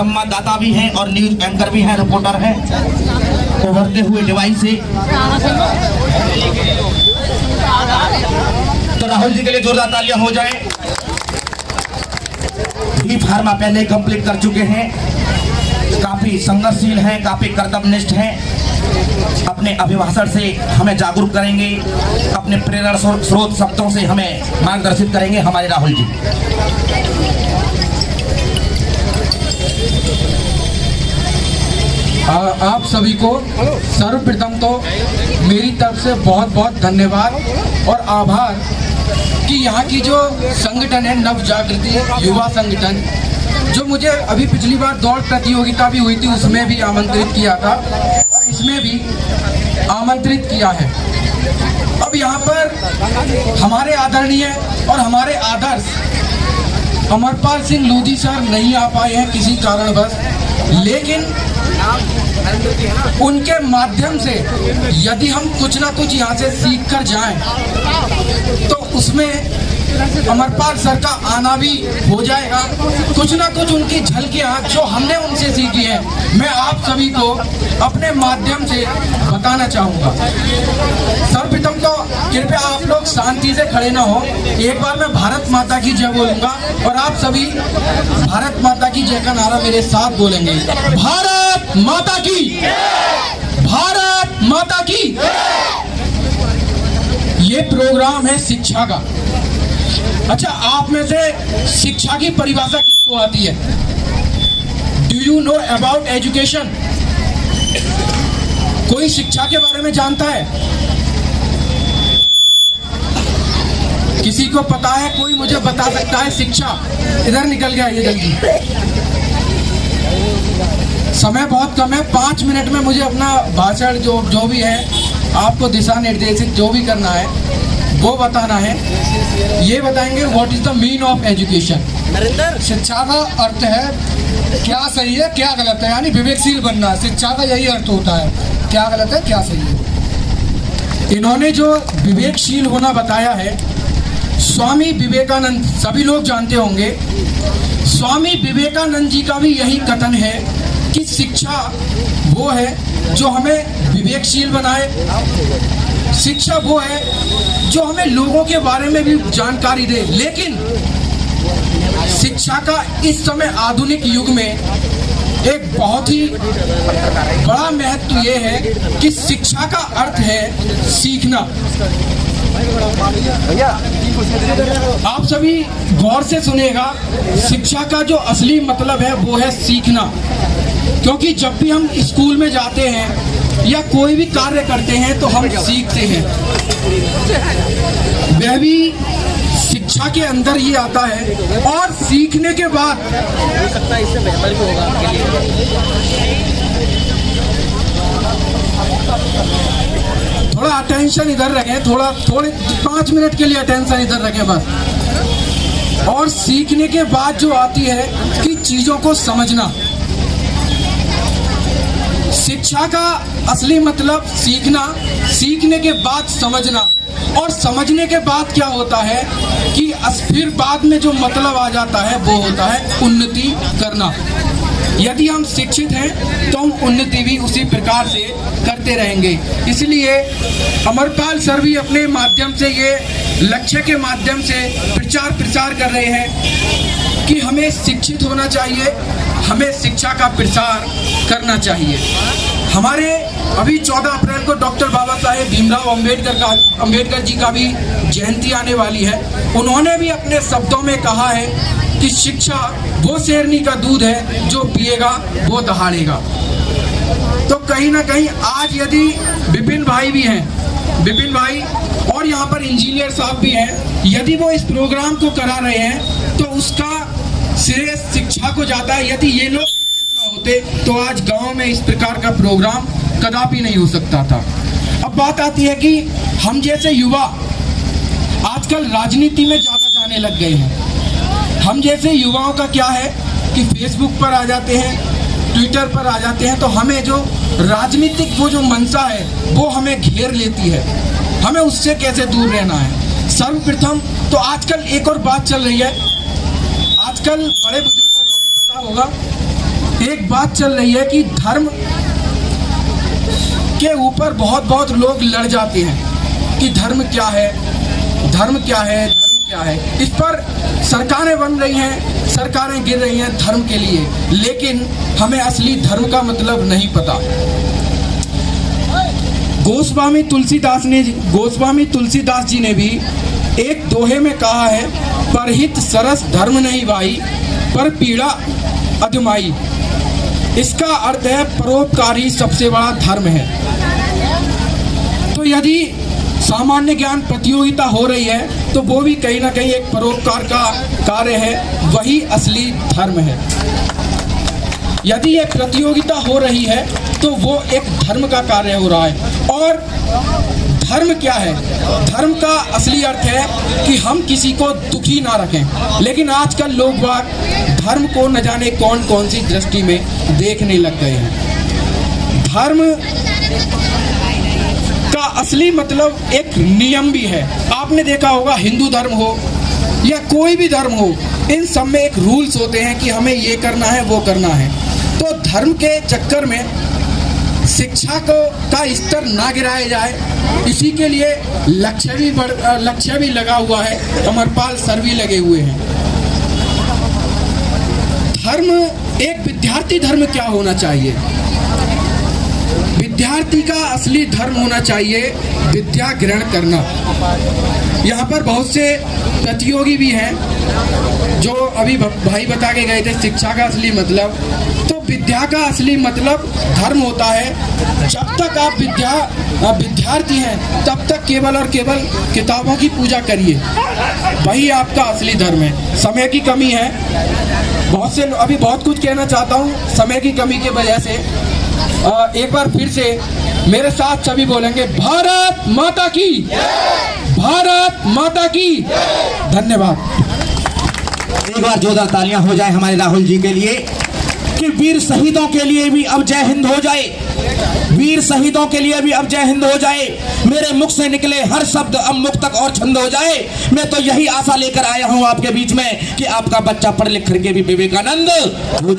संवाददाता भी हैं और न्यूज एंकर भी हैं, रिपोर्टर हैं। उभरते हुए डिवाइस से तो राहुल जी के लिए जोरदार तालियां हो जाए। बी फार्मा पहले कंप्लीट कर चुके हैं, काफी संघर्षशील हैं, काफी कर्तव्यनिष्ठ हैं, अपने अभिभाषण से हमें जागरूक करेंगे, अपने प्रेरणा स्रोत शब्दों से हमें मार्गदर्शित करेंगे हमारे राहुल जी। आप सभी को सर्वप्रथम तो मेरी तरफ से बहुत बहुत धन्यवाद और आभार कि यहाँ की जो संगठन है नव जागृति युवा संगठन, जो मुझे अभी पिछली बार दौड़ प्रतियोगिता भी हुई थी उसमें भी आमंत्रित किया था और इसमें भी आमंत्रित किया है। अब यहाँ पर हमारे आदरणीय और हमारे आदर्श अमरपाल सिंह लोधी सर नहीं आ पाए हैं किसी कारणवश, लेकिन उनके माध्यम से यदि हम कुछ ना कुछ यहाँ से सीख कर जाएं तो उसमें अमरपाल सर का आना भी हो जाएगा। कुछ ना कुछ उनकी झलकियाँ जो हमने उनसे सीखी है मैं आप सभी को अपने माध्यम से बताना चाहूँगा। सर्वप्रथम तो कृपया आप लोग शांति से खड़े ना हो, एक बार मैं भारत माता की जय बोलूँगा और आप सभी भारत माता की जय का नारा मेरे साथ बोलेंगे। भारत माता की, भारत माता की। ये प्रोग्राम है शिक्षा का। अच्छा, आप में से शिक्षा की परिभाषा किसको आती है? Do you know about education? कोई शिक्षा के बारे में जानता है? किसी को पता है? कोई मुझे बता सकता है? शिक्षा इधर निकल गया ये जल्दी, समय बहुत कम है, 5 मिनट में मुझे अपना भाषण जो भी है आपको दिशा निर्देशित जो भी करना है वो बताना है। ये बताएंगे what is the mean of education. शिक्षा का अर्थ है क्या सही है क्या गलत है, यानी विवेकशील बनना। शिक्षा का यही अर्थ होता है, क्या गलत है क्या सही है। इन्होंने जो विवेकशील होना बताया है, स्वामी विवेकानंद सभी लोग जानते होंगे। स्वामी विवेकानंद जी का भी यही कथन है कि शिक्षा वो है जो हमें विवेकशील बनाए, शिक्षा वो है जो हमें लोगों के बारे में भी जानकारी दे। लेकिन शिक्षा का इस समय आधुनिक युग में एक बहुत ही बड़ा महत्व ये है कि शिक्षा का अर्थ है सीखना। आप सभी गौर से सुनिएगा, शिक्षा का जो असली मतलब है वो है सीखना। क्योंकि जब भी हम स्कूल में जाते हैं या कोई भी कार्य करते हैं तो हम सीखते हैं, वह भी शिक्षा के अंदर ही आता है। और सीखने के बाद थोड़ा अटेंशन इधर रखें, थोड़े 5 मिनट के लिए अटेंशन इधर रखें बस। और सीखने के बाद जो आती है कि चीजों को समझना। शिक्षा का असली मतलब सीखना, सीखने के बाद समझना, और समझने के बाद क्या होता है कि फिर बाद में जो मतलब आ जाता है वो होता है उन्नति करना। यदि हम शिक्षित हैं तो हम उन्नति भी उसी प्रकार से करते रहेंगे। इसलिए अमरपाल सर भी अपने माध्यम से, ये लक्ष्य के माध्यम से प्रचार कर रहे हैं कि हमें शिक्षित होना चाहिए, हमें शिक्षा का प्रसार करना चाहिए। हमारे अभी 14 अप्रैल को डॉक्टर बाबा साहेब भीमराव अंबेडकर जी का भी जयंती आने वाली है। उन्होंने भी अपने शब्दों में कहा है कि शिक्षा वो शेरनी का दूध है जो पिएगा वो दहाड़ेगा। तो कहीं ना कहीं आज यदि विपिन भाई भी हैं, विपिन भाई और यहाँ पर इंजीनियर साहब भी हैं, यदि वो इस प्रोग्राम को करा रहे हैं तो उसका श्रेय शिक्षा को जाता है। यदि ये लोग होते तो आज गांव में इस प्रकार का प्रोग्राम कदापि नहीं हो सकता था। अब बात आती है कि हम जैसे युवा आजकल राजनीति में ज्यादा जाने लग गए हैं। हम जैसे युवाओं का क्या है कि फेसबुक पर आ जाते हैं, ट्विटर पर आ जाते हैं, तो हमें जो राजनीतिक वो जो मंशा है वो हमें घेर लेती है। हमें उससे कैसे दूर रहना है? सर्वप्रथम तो आजकल एक और बात चल रही है, आजकल बड़े बुजुर्गों को भी पता होगा एक बात चल रही है कि धर्म के ऊपर बहुत लोग लड़ जाते हैं कि धर्म क्या है, धर्म क्या है, धर्म क्या है। इस पर सरकारें बन रही हैं, सरकारें गिर रही हैं धर्म के लिए, लेकिन हमें असली धर्म का मतलब नहीं पता। गोस्वामी तुलसीदास जी ने भी एक दोहे में कहा है, परहित सरस धर्म नहीं भाई, पर पीड़ा अधमाई। इसका अर्थ है परोपकारी सबसे बड़ा धर्म है। तो यदि सामान्य ज्ञान प्रतियोगिता हो रही है तो वो भी कहीं ना कहीं एक परोपकार का कार्य है, वही असली धर्म है। यदि ये प्रतियोगिता हो रही है तो वो एक धर्म का कार्य हो रहा है। और धर्म क्या है? धर्म का असली अर्थ है कि हम किसी को दुखी ना रखें। लेकिन आजकल लोग बाग धर्म को न जाने कौन कौन सी दृष्टि में देखने लग गए हैं। धर्म का असली मतलब एक नियम भी है। आपने देखा होगा, हिंदू धर्म हो या कोई भी धर्म हो, इन सब में एक रूल्स होते हैं कि हमें ये करना है, वो करना है। तो धर्म के चक्कर में शिक्षा का स्तर ना गिराया जाए, इसी के लिए लक्ष्य भी लगा हुआ है, अमरपाल सर भी लगे हुए हैं। धर्म, एक विद्यार्थी धर्म क्या होना चाहिए? विद्यार्थी का असली धर्म होना चाहिए विद्या ग्रहण करना। यहाँ पर बहुत से प्रतियोगी भी हैं जो अभी भाई बता के गए थे शिक्षा का असली मतलब। तो विद्या का असली मतलब धर्म होता है, जब तक आप विद्यार्थी हैं तब तक केवल और केवल किताबों की पूजा करिए, वही आपका असली धर्म है। समय की कमी है, अभी बहुत कुछ कहना चाहता हूँ, समय की कमी की वजह से एक बार फिर से मेरे साथ सभी बोलेंगे, भारत माता की, भारत माता की। धन्यवाद। एक बार जोरदार तालियां हो जाए हमारे राहुल जी के लिए कि वीर शहीदों के लिए भी अब जय हिंद हो जाए, वीर शहीदों के लिए भी अब जय हिंद हो जाए। मेरे मुख से निकले हर शब्द अब मुक्तक और छंद हो जाए। मैं तो यही आशा लेकर आया हूं आपके बीच में कि आपका बच्चा पढ़ लिख करके भी विवेकानंद